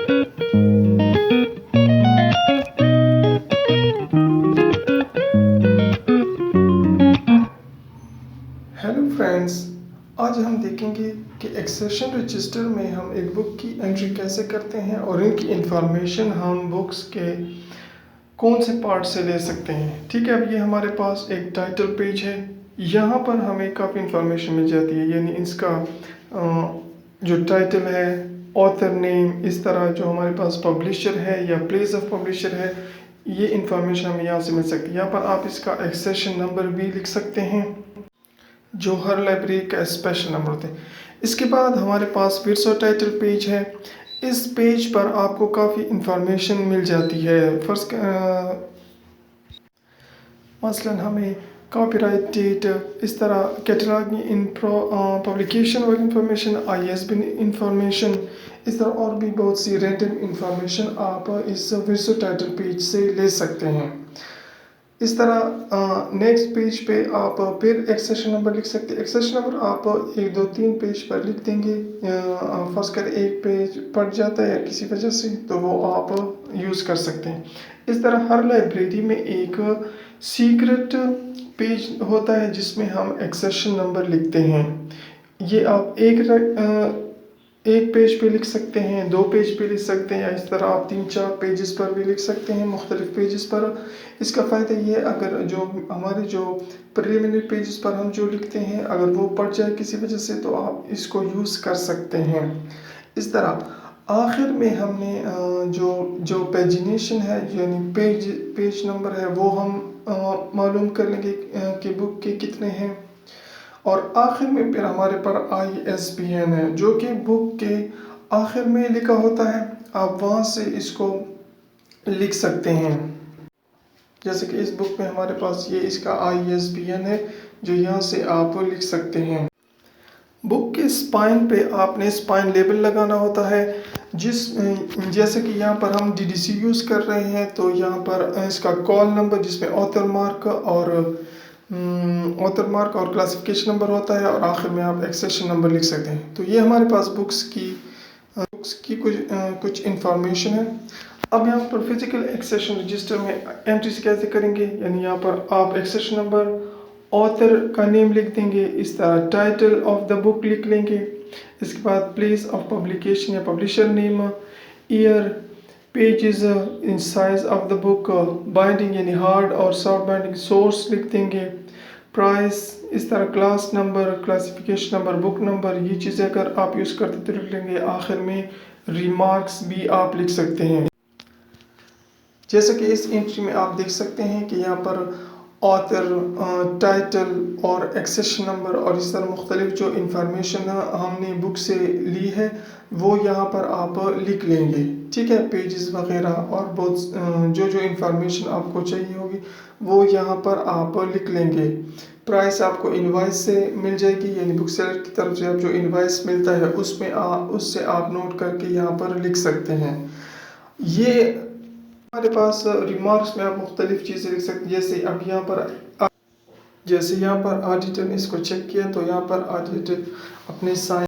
Hello friends, آج ہم دیکھیں گے کہ ایکسیشن رجسٹر میں ہم ایک بک کی انٹری کیسے کرتے ہیں اور ان کی انفارمیشن ہم بکس کے کون سے پارٹ سے لے سکتے ہیں۔ ٹھیک ہے، اب یہ ہمارے پاس ایک ٹائٹل پیج ہے، یہاں پر ہمیں کافی انفارمیشن مل جاتی ہے، یعنی اس کا جو ٹائٹل ہے، آتھر نیم، اس طرح جو ہمارے پاس پبلشر ہے یا پلیس آف پبلشر ہے، یہ انفارمیشن ہمیں یہاں سے مل سکتی ہے۔ یہاں پر آپ اس کا ایکسیشن نمبر بھی لکھ سکتے ہیں، جو ہر لائبریری کا اسپیشل نمبر ہوتے ہیں۔ اس کے بعد ہمارے پاس پھر سے ٹائٹل پیج ہے، اس پیج پر آپ کو کافی انفارمیشن مل جاتی ہے۔ مثلاً ہمیں کاپی رائٹ ڈیٹ، اس طرح کیٹلاگ ان پبلیکیشن والی انفارمیشن، ISBN انفارمیشن، اس طرح اور بھی بہت سی ریٹن انفارمیشن آپ اس ورسو ٹائٹل پیج سے لے سکتے ہیں۔ اس طرح نیکسٹ پیج پہ آپ پھر ایکسیشن نمبر لکھ سکتے ہیں۔ ایکسیشن نمبر آپ 1 2 3 پیج پر لکھ دیں گے، فرض کر ایک پیج پڑ جاتا ہے یا کسی وجہ سے، تو وہ آپ یوز کر سکتے ہیں۔ اس طرح ہر لائبریری میں ایک سیکرٹ پیج ہوتا ہے جس میں ہم ایکسیشن نمبر لکھتے ہیں۔ یہ آپ ایک پیج پہ لکھ سکتے ہیں، 2 پیج پہ لکھ سکتے ہیں، یا اس طرح آپ 3 4 پیجز پر بھی لکھ سکتے ہیں، مختلف پیجز پر۔ اس کا فائدہ یہ ہے، اگر ہمارے جو پریلیمنری پیجز پر ہم جو لکھتے ہیں، اگر وہ پڑ جائے کسی وجہ سے، تو آپ اس کو یوز کر سکتے ہیں۔ اس طرح آخر میں ہم نے جو پیجینیشن ہے، یعنی پیج نمبر ہے، وہ ہم معلوم کر لیں گے کہ بک کے کتنے ہیں، اور آخر میں پھر ہمارے پر ISBN ہے، جو کہ بک کے آخر میں لکھا ہوتا ہے، آپ وہاں سے اس کو لکھ سکتے ہیں۔ جیسے کہ اس بک میں ہمارے پاس یہ اس کا ISBN ہے، جو یہاں سے آپ لکھ سکتے ہیں۔ بک کے اسپائن پہ آپ نے اسپائن لیبل لگانا ہوتا ہے، جیسے کہ یہاں پر ہم DDC یوز کر رہے ہیں، تو یہاں پر اس کا کال نمبر، جس میں آتھر مارک اور کلاسیفیکیشن نمبر ہوتا ہے، اور آخر میں آپ ایکسیشن نمبر لکھ سکتے ہیں۔ تو یہ ہمارے پاس بکس کی کچھ انفارمیشن ہے۔ اب یہاں پر فزیکل ایکسیشن رجسٹر میں انٹریز کیسے کریں گے، یعنی یہاں پر آپ ایکسیشن نمبر، آتھر کا نیم لکھ دیں گے، اس طرح ٹائٹل آف دا بک لکھ لیں گے، اس کے بعد پلیس آف پبلیکیشن یا publisher name, year, pages in size of the book, binding یعنی ہارڈ اور سافٹ بائنڈنگ، سورس لکھ دیں گے، پرائس، اس طرح class number, classification number, book number, یہ چیزیں اگر آپ یوز کرتے تو لکھ لیں گے۔ آخر میں ریمارکس بھی آپ لکھ سکتے ہیں۔ جیسے کہ اس انٹری میں آپ دیکھ سکتے ہیں کہ یہاں پر آتھر، ٹائٹل اور ایکسیشن نمبر، اور اس طرح مختلف جو انفارمیشن ہم نے بک سے لی ہے، وہ یہاں پر آپ لکھ لیں گے۔ ٹھیک ہے، پیجز وغیرہ اور بہت جو انفارمیشن آپ کو چاہیے ہوگی، وہ یہاں پر آپ لکھ لیں گے۔ پرائس آپ کو انوائس سے مل جائے گی، یعنی بک سیلر کی طرف سے آپ جو انوائس ملتا ہے، اس سے آپ نوٹ کر کے یہاں پر لکھ سکتے ہیں۔ یہ ہمارے پاس ریمارکس میں آپ مختلف چیزیں لکھ سکتے ہیں، جیسے یہاں پر آڈیٹر نے اس کو چیک کیا، تو یہاں پر آڈیٹر اپنے سائن